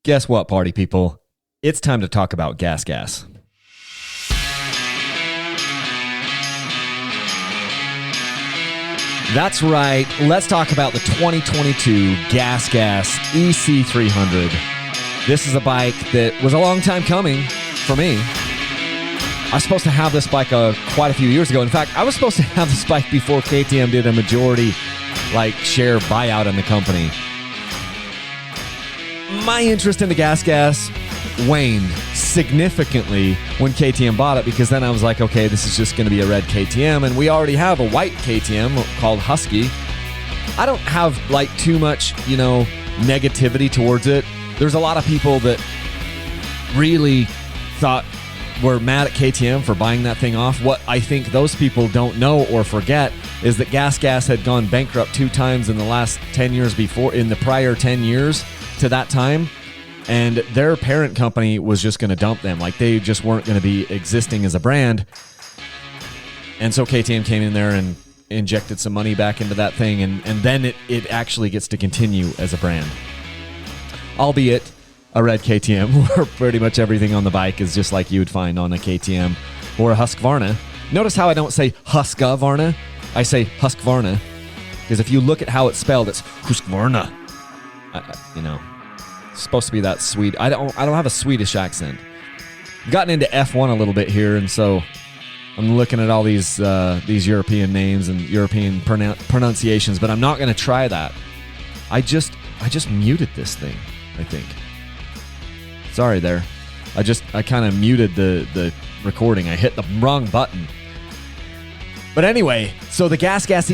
Guess what, party people? It's time to talk about GasGas. That's right. Let's talk about the 2022 GasGas EC 300. This is a bike that was a long time coming for me. I was supposed to have this bike quite a few years ago. In fact, I was supposed to have this bike before KTM did a majority share buyout in the company. My interest in the GasGas waned significantly when KTM bought it, because then I was like, okay, this is just going to be a red KTM, and we already have a white KTM called Husky. I don't have too much, negativity towards it. There's a lot of people that really were mad at KTM for buying that thing off. What I think those people don't know or forget is that GasGas had gone bankrupt 2 times in the last 10 years before, in the prior 10 years to that time. And their parent company was just going to dump them. They just weren't going to be existing as a brand. And so KTM came in there and injected some money back into that thing. And then it actually gets to continue as a brand. Albeit a red KTM, where pretty much everything on the bike is just like you would find on a KTM or a Husqvarna. Notice how I don't say Husqvarna. I say Husqvarna. Because if you look at how it's spelled, it's Husqvarna. It's supposed to be that sweet. I don't have a Swedish accent. I've gotten into F1 a little bit here, and so I'm looking at all these European names and European pronunciations, but I'm not going to try that. I just muted this thing, I think. Sorry there. I kind of muted the recording. I hit the wrong button. But anyway, so the GasGas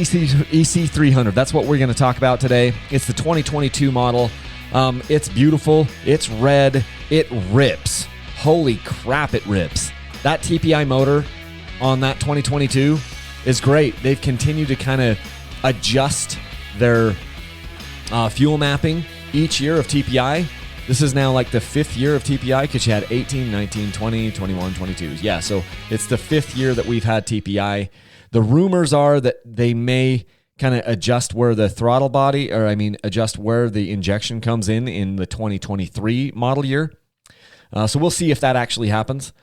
EC 300, that's what we're going to talk about today. It's the 2022 model. It's beautiful. It's red. It rips. Holy crap, it rips. That TPI motor on that 2022 is great. They've continued to kind of adjust their fuel mapping each year of TPI. This is now the 5th year of TPI, because you had 18, 19, 20, 21, 22. Yeah, so it's the 5th year that we've had TPI. The rumors are that they may kind of adjust where the throttle body, adjust where the injection comes in the 2023 model year. So we'll see if that actually happens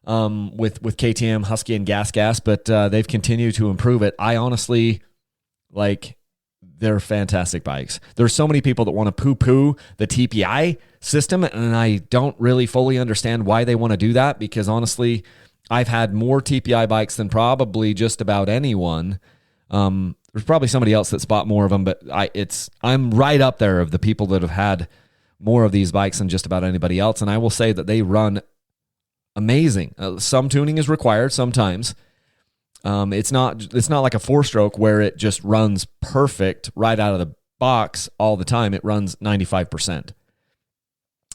with KTM, Husky, and GasGas, but they've continued to improve it. I honestly, they're fantastic bikes. There's so many people that want to poo-poo the TPI system, and I don't really fully understand why they want to do that, because honestly, I've had more TPI bikes than probably just about anyone. There's probably somebody else that's bought more of them, but I'm right up there of the people that have had more of these bikes than just about anybody else, and I will say that they run amazing. Some tuning is required sometimes. It's not like a 4-stroke where it just runs perfect right out of the box all the time. It runs 95%.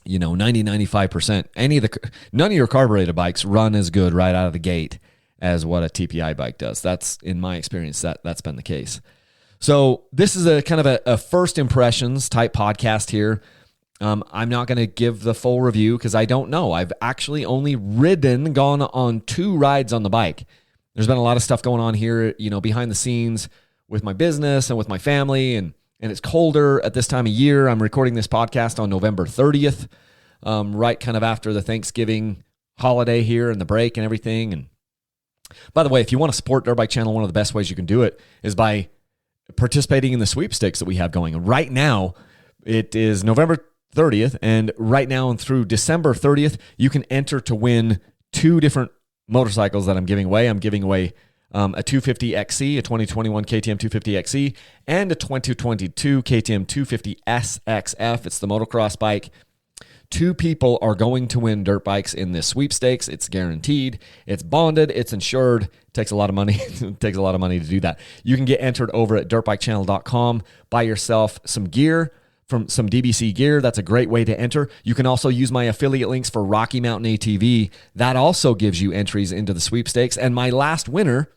95%. None of your carbureted bikes run as good right out of the gate as what a TPI bike does. That's, in my experience, that's been the case. So this is a kind of a first impressions type podcast here. I'm not going to give the full review because I don't know. I've actually only gone on 2 rides on the bike. There's been a lot of stuff going on here, behind the scenes with my business and with my family, and it's colder at this time of year. I'm recording this podcast on November 30th, right kind of after the Thanksgiving holiday here and the break and everything. And by the way, if you want to support Dirt Bike Channel, one of the best ways you can do it is by participating in the sweepstakes that we have going. Right now, it is November 30th, and right now and through December 30th, you can enter to win 2 different motorcycles that I'm giving away. I'm giving away a 250XC, a 2021 KTM 250XC, and a 2022 KTM 250 SXF. It's the motocross bike. 2 people are going to win dirt bikes in this sweepstakes. It's guaranteed. It's bonded. It's insured. It takes a lot of money. It takes a lot of money to do that. You can get entered over at dirtbikechannel.com. Buy yourself some gear, from some DBC gear. That's a great way to enter. You can also use my affiliate links for Rocky Mountain ATV. That also gives you entries into the sweepstakes. And my last winner,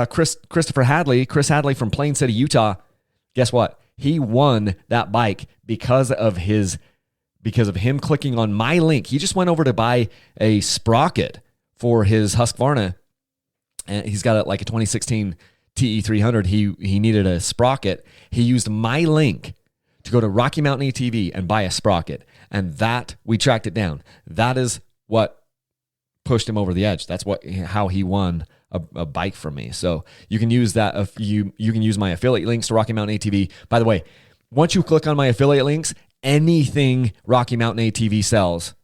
Chris Hadley from Plain City, Utah, guess what? He won that bike because of him clicking on my link. He just went over to buy a sprocket for his Husqvarna, and he's got a 2016 TE300. He needed a sprocket. He used my link to go to Rocky Mountain ATV and buy a sprocket. And that, we tracked it down. That is what pushed him over the edge. That's how he won a bike from me. So you can use that. You can use my affiliate links to Rocky Mountain ATV. By the way, once you click on my affiliate links, anything Rocky Mountain ATV sells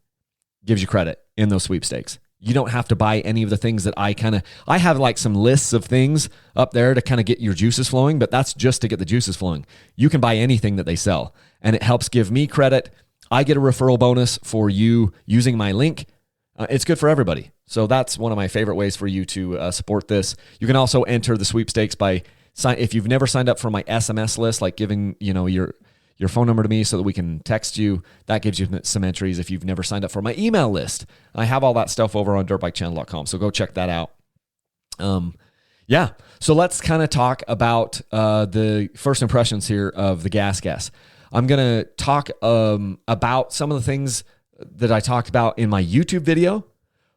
gives you credit in those sweepstakes. You don't have to buy any of the things that I have like some lists of things up there to kind of get your juices flowing, but that's just to get the juices flowing. You can buy anything that they sell, and it helps give me credit. I get a referral bonus for you using my link. It's good for everybody. So that's one of my favorite ways for you to support this. You can also enter the sweepstakes if you've never signed up for my SMS list, like giving your phone number to me so that we can text you. That gives you some entries. If you've never signed up for my email list, I have all that stuff over on dirtbikechannel.com. So go check that out. So let's kind of talk about the first impressions here of the GasGas. I'm going to talk about some of the things that I talked about in my YouTube video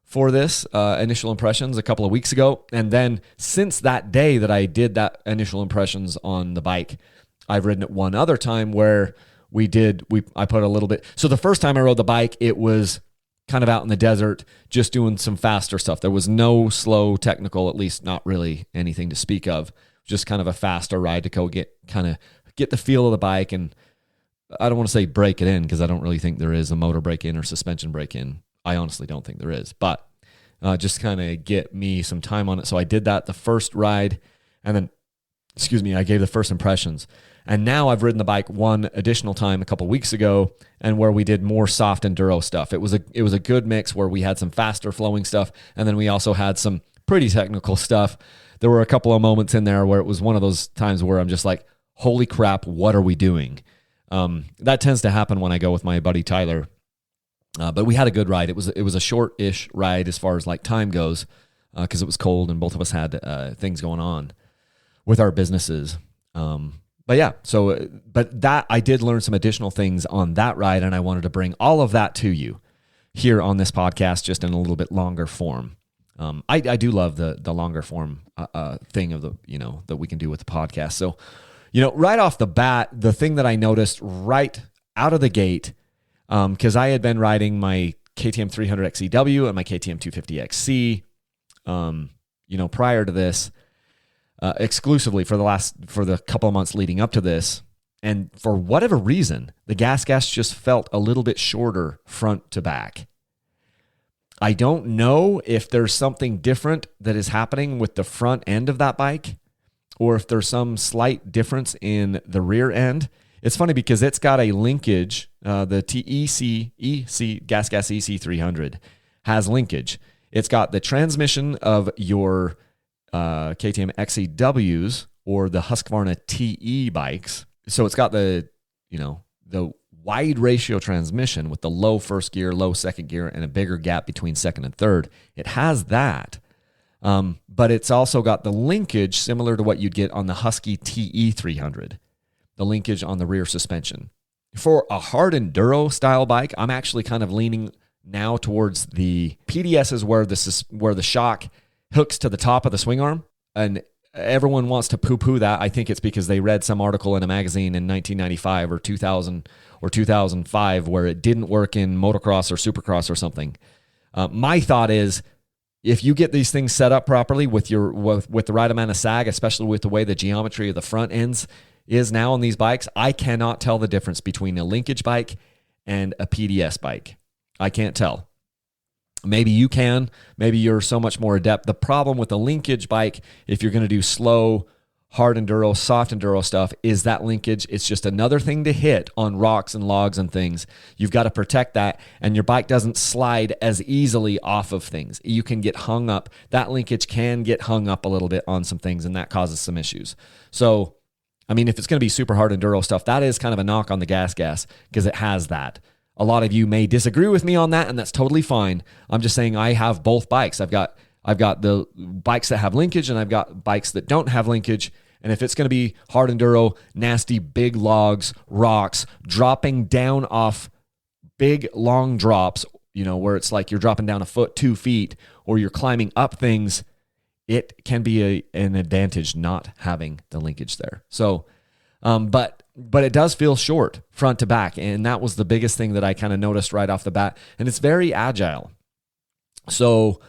for this initial impressions a couple of weeks ago. And then since that day that I did that initial impressions on the bike, I've ridden it one other time where I put a little bit. So the first time I rode the bike, it was kind of out in the desert, just doing some faster stuff. There was no slow technical, at least not really anything to speak of, just kind of a faster ride to go get the feel of the bike. And I don't want to say break it in, because I don't really think there is a motor break in or suspension break in. I honestly don't think there is, but just kind of get me some time on it. So I did that the first ride, and then, I gave the first impressions. And now I've ridden the bike one additional time a couple weeks ago, and where we did more soft enduro stuff. It was a good mix where we had some faster flowing stuff, and then we also had some pretty technical stuff. There were a couple of moments in there where it was one of those times where I'm just like, holy crap, what are we doing? That tends to happen when I go with my buddy Tyler. But we had a good ride. It was a short-ish ride as far as like time goes, because it was cold and both of us had things going on with our businesses. But that I did learn some additional things on that ride, and I wanted to bring all of that to you here on this podcast, just in a little bit longer form. I do love the longer form thing of that we can do with the podcast. So, right off the bat, the thing that I noticed right out of the gate, because I had been riding my KTM 300 XEW and my KTM 250 XC, prior to this. Exclusively for the couple of months leading up to this. And for whatever reason, the GasGas just felt a little bit shorter front to back. I don't know if there's something different that is happening with the front end of that bike, or if there's some slight difference in the rear end. It's funny because it's got a linkage. The GasGas EC 300 has linkage. It's got the transmission of your KTM XEWs or the Husqvarna TE bikes. So it's got the wide ratio transmission with the low first gear, low second gear, and a bigger gap between second and third. It has that. But it's also got the linkage similar to what you'd get on the Husky TE 300, the linkage on the rear suspension. For a hard enduro style bike, I'm actually kind of leaning now towards the PDSs where the shock hooks to the top of the swing arm, and everyone wants to poo-poo that. I think it's because they read some article in a magazine in 1995 or 2000 or 2005 where it didn't work in motocross or supercross or something. My thought is, if you get these things set up properly with the right amount of sag, especially with the way the geometry of the front ends is now on these bikes, I cannot tell the difference between a linkage bike and a PDS bike. I can't tell. Maybe you can. Maybe you're so much more adept. The problem with a linkage bike, if you're going to do slow, hard enduro, soft enduro stuff, is that linkage. It's just another thing to hit on rocks and logs and things. You've got to protect that, and your bike doesn't slide as easily off of things. You can get hung up. That linkage can get hung up a little bit on some things, and that causes some issues. So, if it's going to be super hard enduro stuff, that is kind of a knock on the GasGas because it has that. A lot of you may disagree with me on that, and that's totally fine. I'm just saying I have both bikes. I've got the bikes that have linkage, and I've got bikes that don't have linkage. And if it's going to be hard enduro, nasty big logs, rocks, dropping down off big long drops, where it's like you're dropping down a foot, 2 feet, or you're climbing up things, it can be an advantage not having the linkage there. So, but but it does feel short front to back. And that was the biggest thing that I kind of noticed right off the bat. And it's very agile. So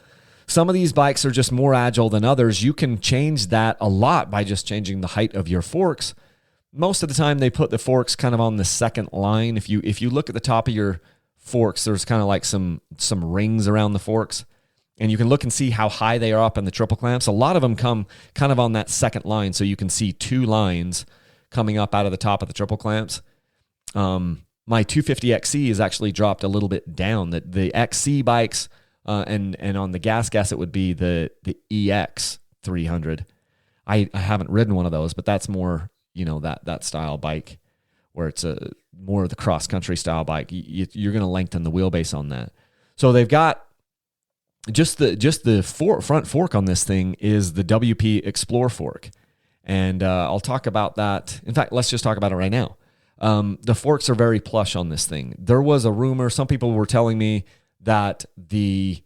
some of these bikes are just more agile than others. You can change that a lot by just changing the height of your forks. Most of the time they put the forks kind of on the second line. If you look at the top of your forks, there's kind of like some rings around the forks, and you can look and see how high they are up in the triple clamps. A lot of them come kind of on that second line, so you can see two lines coming up out of the top of the triple clamps. My 250 XC is actually dropped a little bit down. The XC bikes, and on the GasGas, it would be the EX 300. I haven't ridden one of those, but that's more, that style bike where it's more of the cross-country style bike. You're going to lengthen the wheelbase on that. So they've got just the front fork on this thing is the WP Explore fork. And I'll talk about that. In fact, let's just talk about it right now. The forks are very plush on this thing. There was a rumor, some people were telling me that the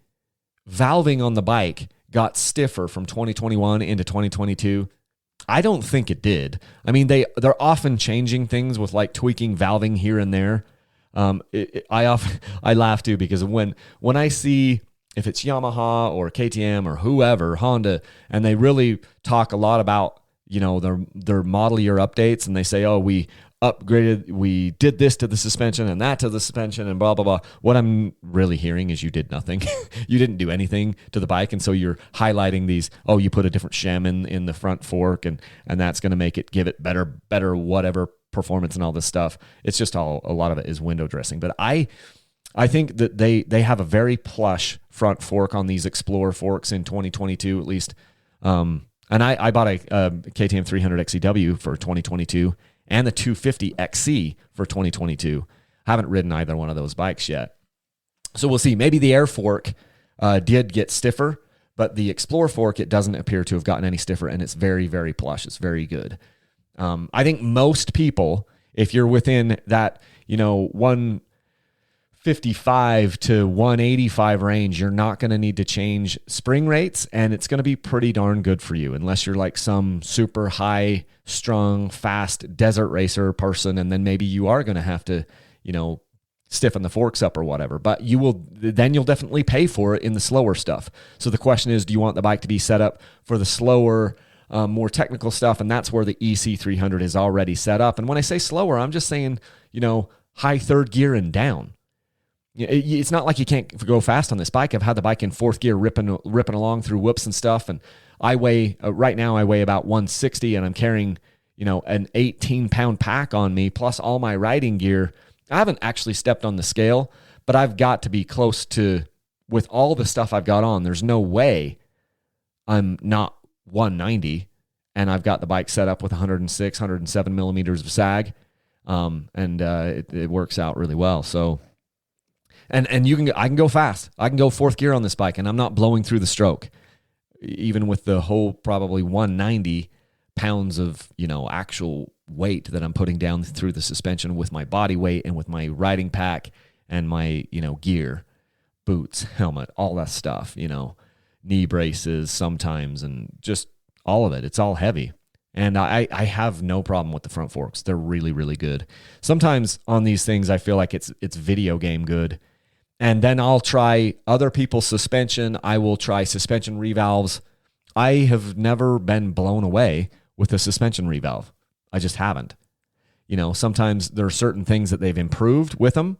valving on the bike got stiffer from 2021 into 2022. I don't think it did. I mean, they're often changing things with like tweaking valving here and there. I laugh too, because when I see, if it's Yamaha or KTM or whoever, Honda, and they really talk a lot about, their model year updates, and they say, oh, we upgraded, we did this to the suspension and that to the suspension and blah, blah, blah. What I'm really hearing is you did nothing. You didn't do anything to the bike. And so you're highlighting these, oh, you put a different shim in the front fork, and that's going to make it, give it better, whatever performance and all this stuff. It's just a lot of it is window dressing. But I think that they have a very plush front fork on these Explorer forks in 2022, at least. And I bought a KTM 300 XCW for 2022 and the 250 XC for 2022. Haven't ridden either one of those bikes yet. So we'll see. Maybe the Air fork did get stiffer, but the Explorer fork, it doesn't appear to have gotten any stiffer, and it's very, very plush. It's very good. I think most people, if you're within that, 155 to 185 range, you're not going to need to change spring rates, and it's going to be pretty darn good for you, unless you're like some super high strung, fast desert racer person, and then maybe you are going to have to, stiffen the forks up or whatever. But you'll definitely pay for it in the slower stuff. So the question is, do you want the bike to be set up for the slower, more technical stuff? And that's where the EC300 is already set up. And when I say slower, I'm just saying, high third gear and down. It's not like you can't go fast on this bike. I've had the bike in fourth gear ripping along through whoops and stuff. And I weigh, right now I weigh about 160, and I'm carrying, an 18-pound pack on me, plus all my riding gear. I haven't actually stepped on the scale, but I've got to be close to, with all the stuff I've got on, there's no way I'm not 190, and I've got the bike set up with 106, 107 millimeters of sag, and it works out really well. So, and I can go fast. I can go fourth gear on this bike, and I'm not blowing through the stroke, even with the whole probably 190 pounds of actual weight that I'm putting down through the suspension with my body weight and with my riding pack and my gear, boots, helmet, all that stuff, knee braces sometimes, and just all of it. It's all heavy. And I have no problem with the front forks. They're really, really good. Sometimes on these things, I feel like it's video game good. And then I'll try other people's suspension. I will try suspension revalves. I have never been blown away with a suspension revalve. I just haven't. Sometimes there are certain things that they've improved with them,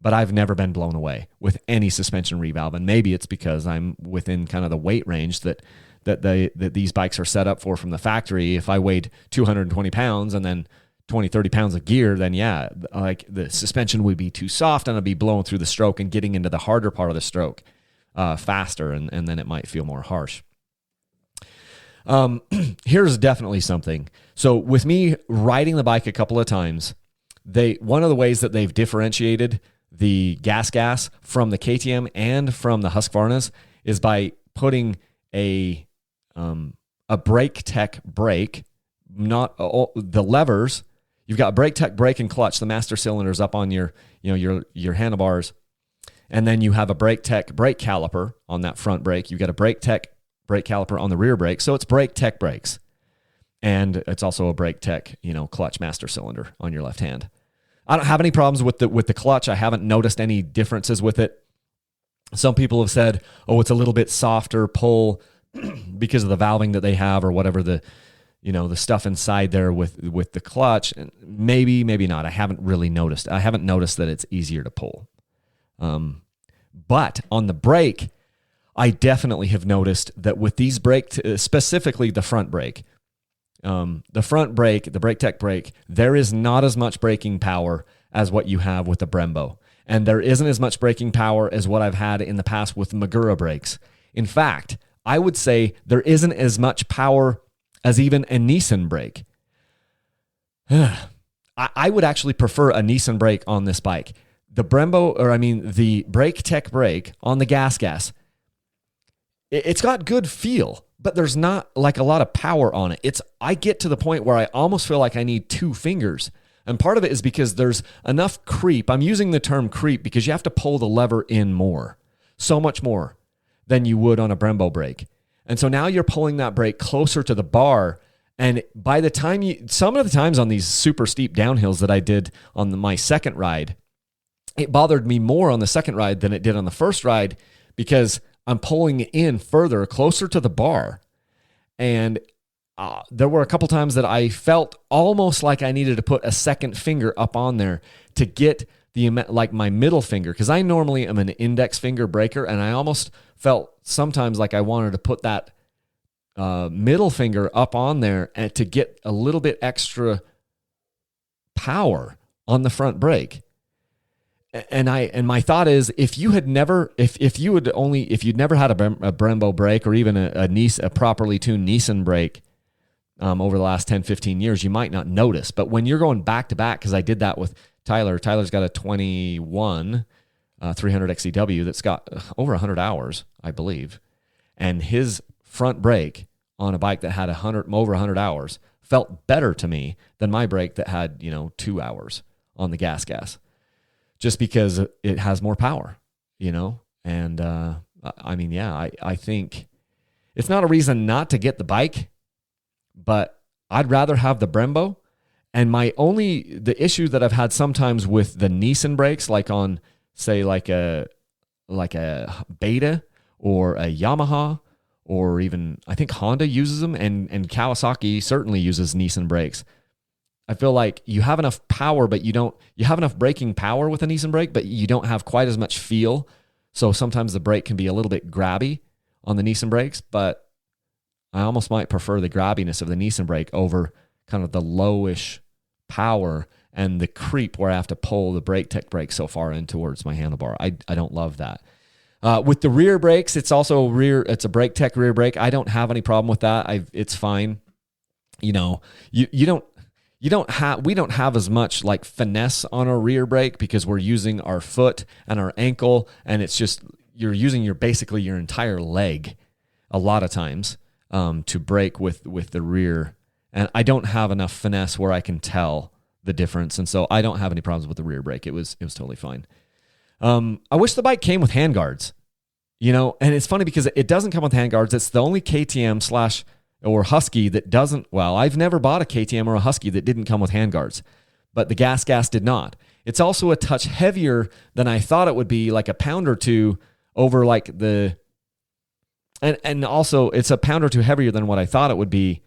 but I've never been blown away with any suspension revalve. And maybe it's because I'm within kind of the weight range that these bikes are set up for from the factory. If I weighed 220 pounds and then 20, 30 pounds of gear, then yeah, like the suspension would be too soft and I'd be blowing through the stroke and getting into the harder part of the stroke faster, and then it might feel more harsh. Here's definitely something. So with me riding the bike a couple of times, one of the ways that they've differentiated the GasGas from the KTM and from the Husqvarna's is by putting a brake tech brake, not the levers. You've got brake tech brake and clutch, the master cylinders up on your handlebars, and then you have a brake tech brake caliper on that front brake. You've got a brake tech brake caliper on the rear brake, so it's brake tech brakes. And it's also a Brake Tech, clutch master cylinder on your left hand. I don't have any problems with the clutch. I haven't noticed any differences with it. Some people have said, oh, it's a little bit softer pull because of the valving that they have or whatever the stuff inside there with the clutch. And maybe not. I haven't really noticed. I haven't noticed that it's easier to pull. But on the brake, I definitely have noticed that with these brakes, specifically the front brake, the Brake Tech brake, there is not as much braking power as what you have with the Brembo. And there isn't as much braking power as what I've had in the past with Magura brakes. In fact, I would say there isn't as much power as even a Nissan brake. I would actually prefer a Nissan brake on this bike. The the Brake Tech brake on the GasGas, it's got good feel, but there's not like a lot of power on it. I get to the point where I almost feel like I need two fingers. And part of it is because there's enough creep. I'm using the term creep because you have to pull the lever in more, so much more than you would on a Brembo brake. And so now you're pulling that brake closer to the bar. And by the time some of the times on these super steep downhills that I did on my second ride, it bothered me more on the second ride than it did on the first ride because I'm pulling in further, closer to the bar. And there were a couple times that I felt almost like I needed to put a second finger up on there to get my middle finger, because I normally am an index finger breaker, and I almost felt sometimes like I wanted to put that middle finger up on there and to get a little bit extra power on the front brake. And my thought is, if you'd never had a Brembo brake or even a properly tuned Nissan brake over the last 10, 15 years, you might not notice. But when you're going back to back, because I did that with Tyler. Tyler's got a 21 300 XCW that's got over 100 hours, I believe. And his front brake on a bike that had over 100 hours felt better to me than my brake that had 2 hours on the GasGas. Just because it has more power, And I think it's not a reason not to get the bike, but I'd rather have the Brembo. And the issue that I've had sometimes with the Nissan brakes, like on, say, like a Beta or a Yamaha, or even I think Honda uses them, and Kawasaki certainly uses Nissan brakes. I feel like you have enough power, but you have enough braking power with a Nissan brake, but you don't have quite as much feel. So sometimes the brake can be a little bit grabby on the Nissan brakes, but I almost might prefer the grabbiness of the Nissan brake over kind of the lowish power and the creep where I have to pull the Brake Tech brake so far in towards my handlebar. I don't love that. With the rear brakes, it's also it's a Brake Tech rear brake. I don't have any problem with that. It's fine. We don't have as much like finesse on our rear brake because we're using our foot and our ankle, and it's just you're using basically your entire leg a lot of times to brake with the rear. And I don't have enough finesse where I can tell the difference, and so I don't have any problems with the rear brake. It was totally fine. I wish the bike came with handguards, and it's funny because it doesn't come with handguards. It's the only KTM or Husky that doesn't. Well, I've never bought a KTM or a Husky that didn't come with handguards, but the GasGas did not. It's also a touch heavier than I thought it would be, like a pound or two over like and also it's a pound or two heavier than what I thought it would be,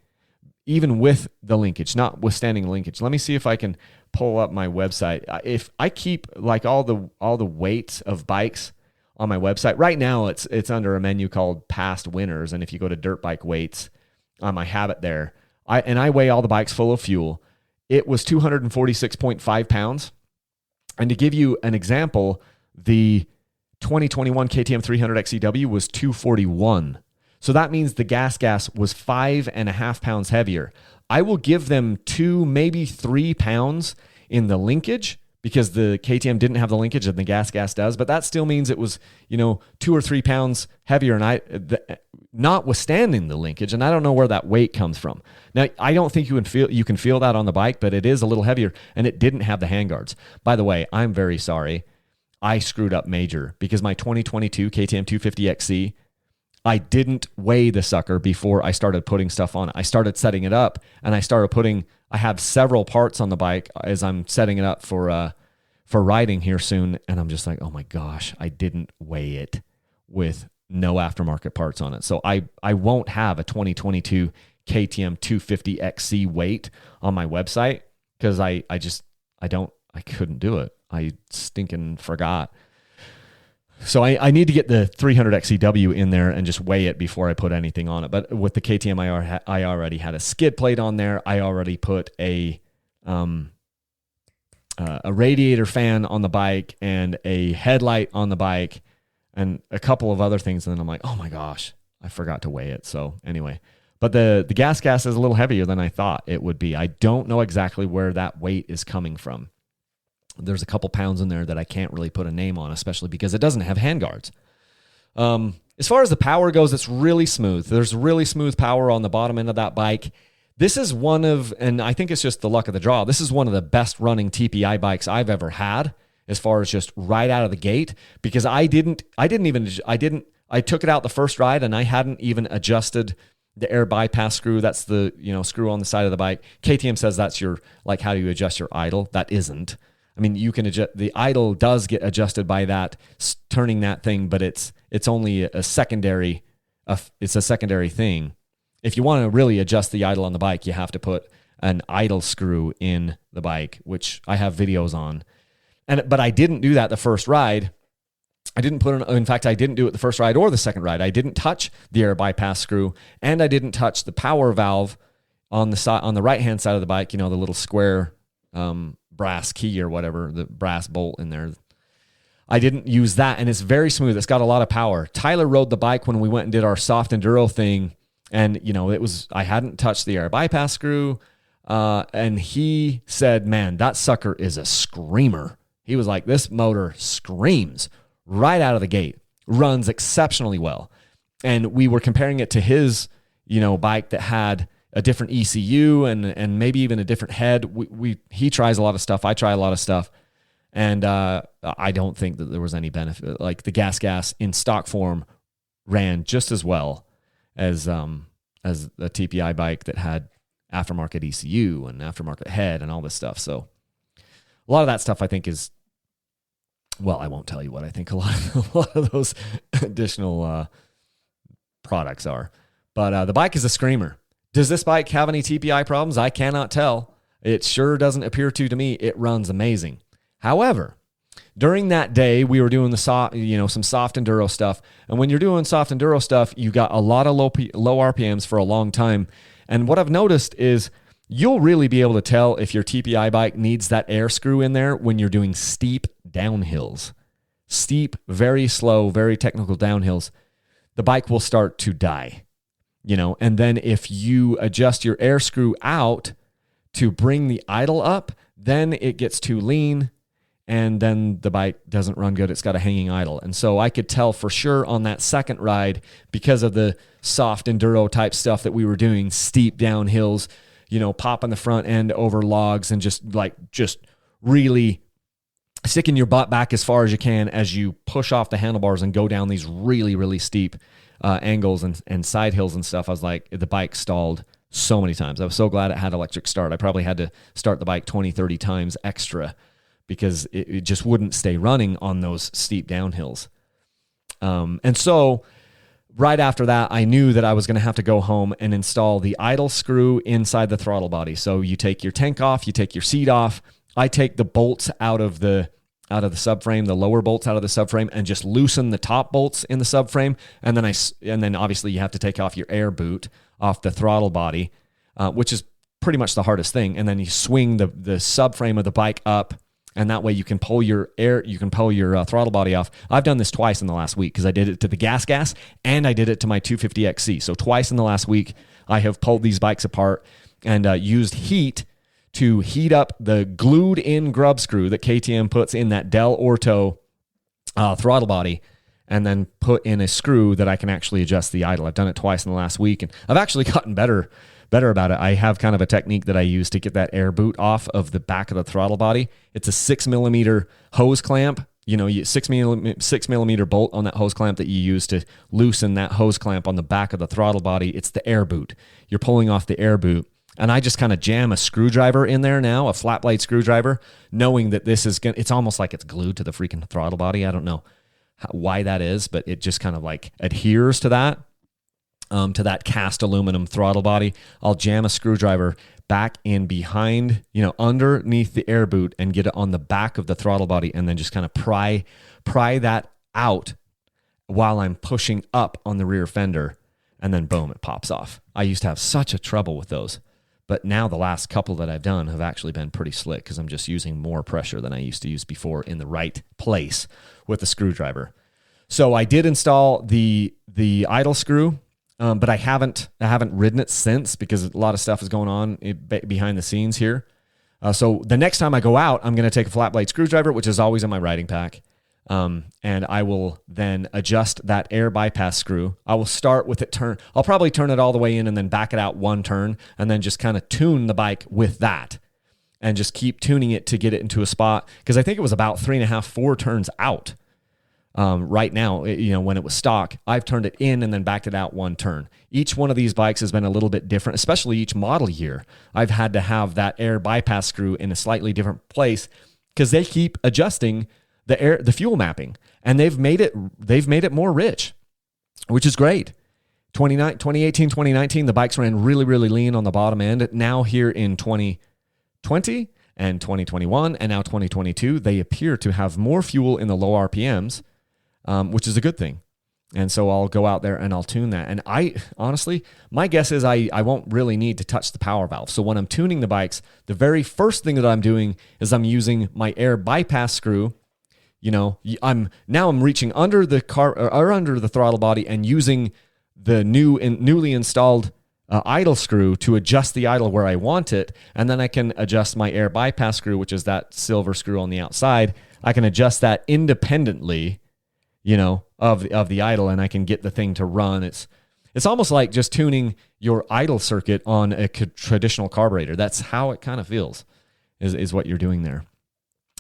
even with the linkage, notwithstanding linkage. Let me see if I can pull up my website. If I keep like all the weights of bikes on my website right now, it's under a menu called Past Winners, and if you go to Dirt Bike Weights, I have it there. I weigh all the bikes full of fuel. It was 246.5 pounds. And to give you an example, the 2021 KTM 300 XCW was 241. So that means the GasGas was 5.5 pounds heavier. I will give them 2, maybe 3 pounds in the linkage because the KTM didn't have the linkage and the GasGas does, but that still means it was, 2 or 3 pounds heavier, and notwithstanding the linkage, and I don't know where that weight comes from. Now, I don't think you can feel that on the bike, but it is a little heavier, and it didn't have the handguards. By the way, I'm very sorry. I screwed up major because my 2022 KTM 250XC, I didn't weigh the sucker before I started putting stuff on it. I started setting it up, and I have several parts on the bike as I'm setting it up for riding here soon. And I'm just like, oh my gosh, I didn't weigh it with no aftermarket parts on it. So I won't have a 2022 KTM 250XC weight on my website because I couldn't do it. I stinking forgot. So I need to get the 300 XCW in there and just weigh it before I put anything on it. But with the KTM, I already had a skid plate on there. I already put a radiator fan on the bike and a headlight on the bike and a couple of other things. And then I'm like, oh my gosh, I forgot to weigh it. So anyway, but the GasGas is a little heavier than I thought it would be. I don't know exactly where that weight is coming from. There's a couple pounds in there that I can't really put a name on, especially because it doesn't have handguards. As far as the power goes, it's really smooth. There's really smooth power on the bottom end of that bike. This is and I think it's just the luck of the draw. This is one of the best running TPI bikes I've ever had as far as just right out of the gate, because I took it out the first ride and I hadn't even adjusted the air bypass screw. That's the, screw on the side of the bike. KTM says that's how do you adjust your idle? That isn't. I mean, you can adjust, the idle does get adjusted by that, turning that thing, but it's only a secondary thing. If you want to really adjust the idle on the bike, you have to put an idle screw in the bike, which I have videos on. But I didn't do that the first ride. I didn't do it the first ride or the second ride. I didn't touch the air bypass screw, and I didn't touch the power valve on the right-hand side of the bike, the little square brass key or whatever, the brass bolt in there. I didn't use that, and it's very smooth. It's got a lot of power. Tyler rode the bike when we went and did our soft enduro thing, and I hadn't touched the air bypass screw, and he said, man, that sucker is a screamer. He was like, this motor screams right out of the gate, runs exceptionally well. And we were comparing it to his, bike that had a different ECU and maybe even a different head. He tries a lot of stuff. I try a lot of stuff. And I don't think that there was any benefit. Like the GasGas in stock form ran just as well as a TPI bike that had aftermarket ECU and aftermarket head and all this stuff. So a lot of that stuff I think is, well, I won't tell you what I think a lot of those additional products are. But the bike is a screamer. Does this bike have any TPI problems? I cannot tell. It sure doesn't appear to me. It runs amazing. However, during that day, we were doing some soft enduro stuff. And when you're doing soft enduro stuff, you got a lot of low RPMs for a long time. And what I've noticed is you'll really be able to tell if your TPI bike needs that air screw in there when you're doing steep downhills. Steep, very slow, very technical downhills. The bike will start to die. And then if you adjust your air screw out to bring the idle up, then it gets too lean and then the bike doesn't run good. It's got a hanging idle. And so I could tell for sure on that second ride, because of the soft enduro type stuff that we were doing, steep downhills, popping the front end over logs and just really sticking your butt back as far as you can as you push off the handlebars and go down these really, really steep angles and side hills and stuff. I was like, the bike stalled so many times. I was so glad it had electric start. I probably had to start the bike 20, 30 times extra because it just wouldn't stay running on those steep downhills. And so right after that, I knew that I was going to have to go home and install the idle screw inside the throttle body. So you take your tank off, you take your seat off. I take the bolts out of the subframe, the lower bolts out of the subframe, and just loosen the top bolts in the subframe. And then obviously you have to take off your air boot off the throttle body, which is pretty much the hardest thing. And then you swing the subframe of the bike up, and that way you can pull your throttle body off. I've done this twice in the last week because I did it to the GasGas and I did it to my 250XC. So twice in the last week, I have pulled these bikes apart and used heat to heat up the glued-in grub screw that KTM puts in that Del Orto throttle body, and then put in a screw that I can actually adjust the idle. I've done it twice in the last week, and I've actually gotten better about it. I have kind of a technique that I use to get that air boot off of the back of the throttle body. It's a 6 millimeter hose clamp, 6 millimeter bolt on that hose clamp that you use to loosen that hose clamp on the back of the throttle body. It's the air boot. You're pulling off the air boot. And I just kind of jam a screwdriver in there now, a flat blade screwdriver, knowing that this is it's almost like it's glued to the freaking throttle body. I don't know why that is, but it just kind of like adheres to that cast aluminum throttle body. I'll jam a screwdriver back in behind, underneath the air boot and get it on the back of the throttle body, and then just kind of pry that out while I'm pushing up on the rear fender, and then boom, it pops off. I used to have such a trouble with those. But now the last couple that I've done have actually been pretty slick because I'm just using more pressure than I used to use before in the right place with the screwdriver. So I did install the idle screw, but I haven't ridden it since because a lot of stuff is going on behind the scenes here. So the next time I go out, I'm going to take a flat blade screwdriver, which is always in my riding pack. And I will then adjust that air bypass screw. I will start with it I'll probably turn it all the way in and then back it out one turn and then just kind of tune the bike with that and just keep tuning it to get it into a spot. Because I think it was about 3.5, 4 turns out. Right now, when it was stock, I've turned it in and then backed it out one turn. Each one of these bikes has been a little bit different, especially each model year. I've had to have that air bypass screw in a slightly different place because they keep adjusting the fuel mapping, and they've made it more rich, which is great. 2018, 2019, the bikes ran really, really lean on the bottom end. Now here in 2020 and 2021 and now 2022, they appear to have more fuel in the low RPMs, which is a good thing. And so I'll go out there and I'll tune that. And honestly, my guess is I won't really need to touch the power valve. So when I'm tuning the bikes, the very first thing that I'm doing is I'm using my air bypass screw. I'm reaching under the car or under the throttle body and using the newly installed idle screw to adjust the idle where I want it, and then I can adjust my air bypass screw, which is that silver screw on the outside. I can adjust that independently, of the idle, and I can get the thing to run. It's almost like just tuning your idle circuit on a traditional carburetor. That's how it kind of feels, is what you're doing there.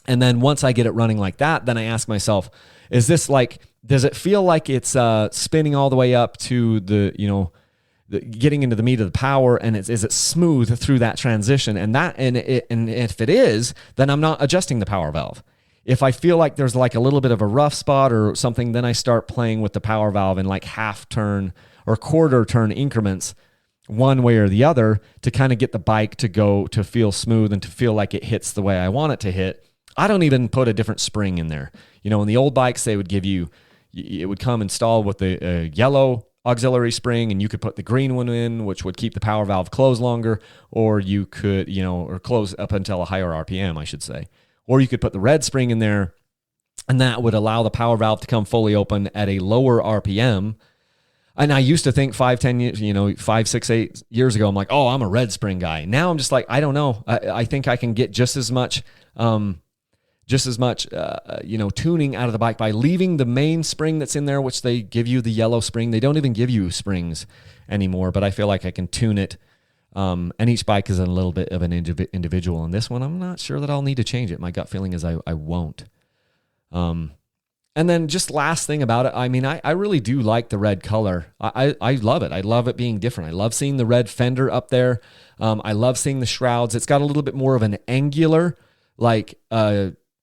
And then once I get it running like that, then I ask myself, does it feel like it's spinning all the way up to getting into the meat of the power, and is it smooth through that transition? And if it is, then I'm not adjusting the power valve. If I feel like there's like a little bit of a rough spot or something, then I start playing with the power valve in like half turn or quarter turn increments, one way or the other, to kind of get the bike to feel smooth and to feel like it hits the way I want it to hit. I don't even put a different spring in there. In the old bikes, they would give you, it would come installed with the yellow auxiliary spring, and you could put the green one in, which would keep the power valve closed longer, or you could, or close up until a higher RPM, I should say. Or you could put the red spring in there, and that would allow the power valve to come fully open at a lower RPM. And I used to think 5, 10 years, 5, 6, 8 years ago, I'm like, oh, I'm a red spring guy. Now I'm just like, I don't know. I think I can get just as much tuning out of the bike by leaving the main spring that's in there, which they give you the yellow spring. They don't even give you springs anymore, but I feel like I can tune it. And each bike is a little bit of an individual. And this one, I'm not sure that I'll need to change it. My gut feeling is I won't. And then just last thing about it, I really do like the red color. I love it. I love it being different. I love seeing the red fender up there. I love seeing the shrouds. It's got a little bit more of an angular,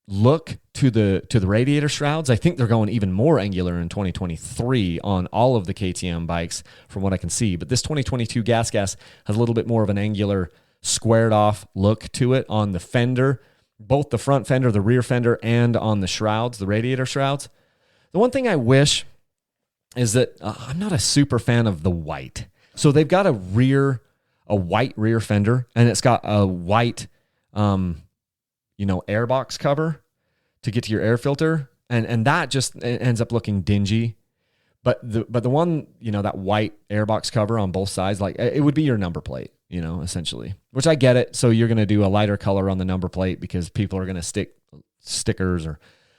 look to the radiator shrouds. I think they're going even more angular in 2023 on all of the KTM bikes from what I can see. But this 2022 GasGas has a little bit more of an angular, squared off look to it on the fender, both the front fender, the rear fender, and on the shrouds, the radiator shrouds. The one thing I wish is that I'm not a super fan of the white. So they've got a white rear fender, and it's got a white airbox cover to get to your air filter, and that just ends up looking dingy. But the one, that white airbox cover on both sides, like it would be your number plate, essentially. Which I get it. So you're going to do a lighter color on the number plate because people are going to stick stickers or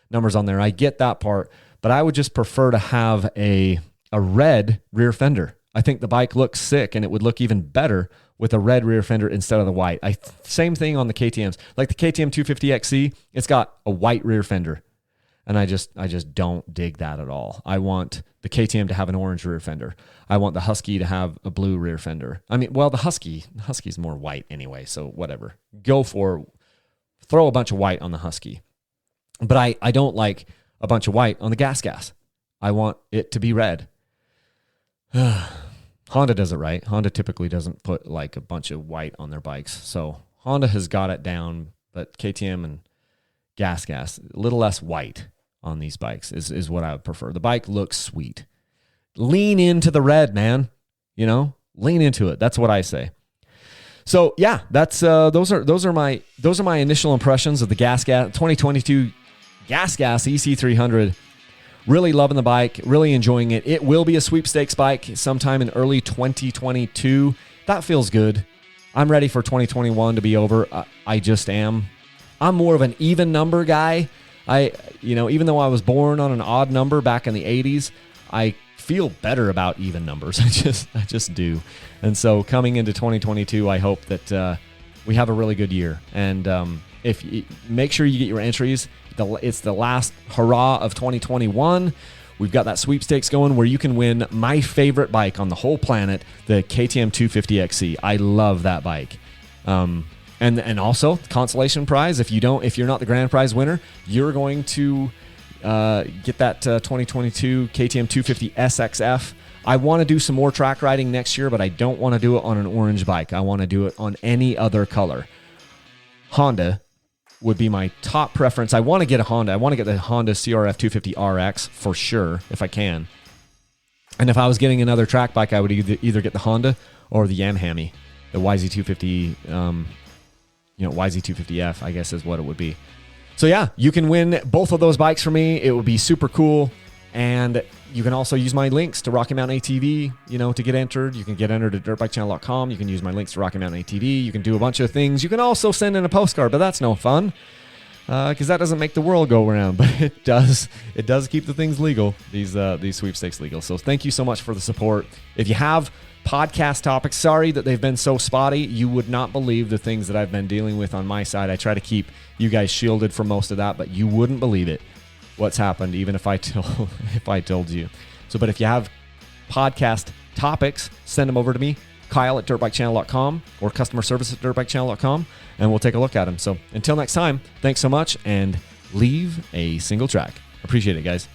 numbers on there. I get that part, but I would just prefer to have a red rear fender. I think the bike looks sick, and it would look even better with a red rear fender instead of the white. Same thing on the KTMs. Like the KTM 250XC, it's got a white rear fender. And I just don't dig that at all. I want the KTM to have an orange rear fender. I want the Husky to have a blue rear fender. I mean, well, the Husky's more white anyway, so whatever. Throw a bunch of white on the Husky. But I don't like a bunch of white on the GasGas. I want it to be red. Honda does it right. Honda typically doesn't put like a bunch of white on their bikes. So Honda has got it down, but KTM and GasGas, a little less white on these bikes is what I would prefer. The bike looks sweet. Lean into the red, man. Lean into it. That's what I say. So yeah, that's those are my initial impressions of the GasGas 2022 GasGas EC300. Really loving the bike, really enjoying it. It will be a sweepstakes bike sometime in early 2022. That feels good. I'm ready for 2021 to be over. I just am. I'm more of an even number guy. Even though I was born on an odd number back in the 80s, I feel better about even numbers. I just do. And so coming into 2022, I hope that we have a really good year. And if you make sure you get your entries, it's the last hurrah of 2021. We've got that sweepstakes going where you can win my favorite bike on the whole planet, the KTM 250XC. I love that bike. And also consolation prize. If you're not the grand prize winner, you're going to get that 2022 KTM 250 SXF. I want to do some more track riding next year, but I don't want to do it on an orange bike. I want to do it on any other color. Honda would be my top preference. I want to get a Honda. I want to get the Honda CRF 250 RX for sure, if I can. And if I was getting another track bike, I would either get the Honda or the Yamaha, the YZ250, YZ250F, I guess is what it would be. So yeah, you can win both of those bikes for me. It would be super cool. And you can also use my links to Rocky Mountain ATV, to get entered. You can get entered at dirtbikechannel.com. You can use my links to Rocky Mountain ATV. You can do a bunch of things. You can also send in a postcard, but that's no fun because that doesn't make the world go around. But it does keep the things legal, these sweepstakes legal. So thank you so much for the support. If you have podcast topics, sorry that they've been so spotty. You would not believe the things that I've been dealing with on my side. I try to keep you guys shielded from most of that, but you wouldn't believe it. What's happened, even if I told you. So, but if you have podcast topics, send them over to me, Kyle at dirtbikechannel.com or customer service at dirtbikechannel.com, and we'll take a look at them. So until next time, thanks so much, and leave a single track. Appreciate it, guys.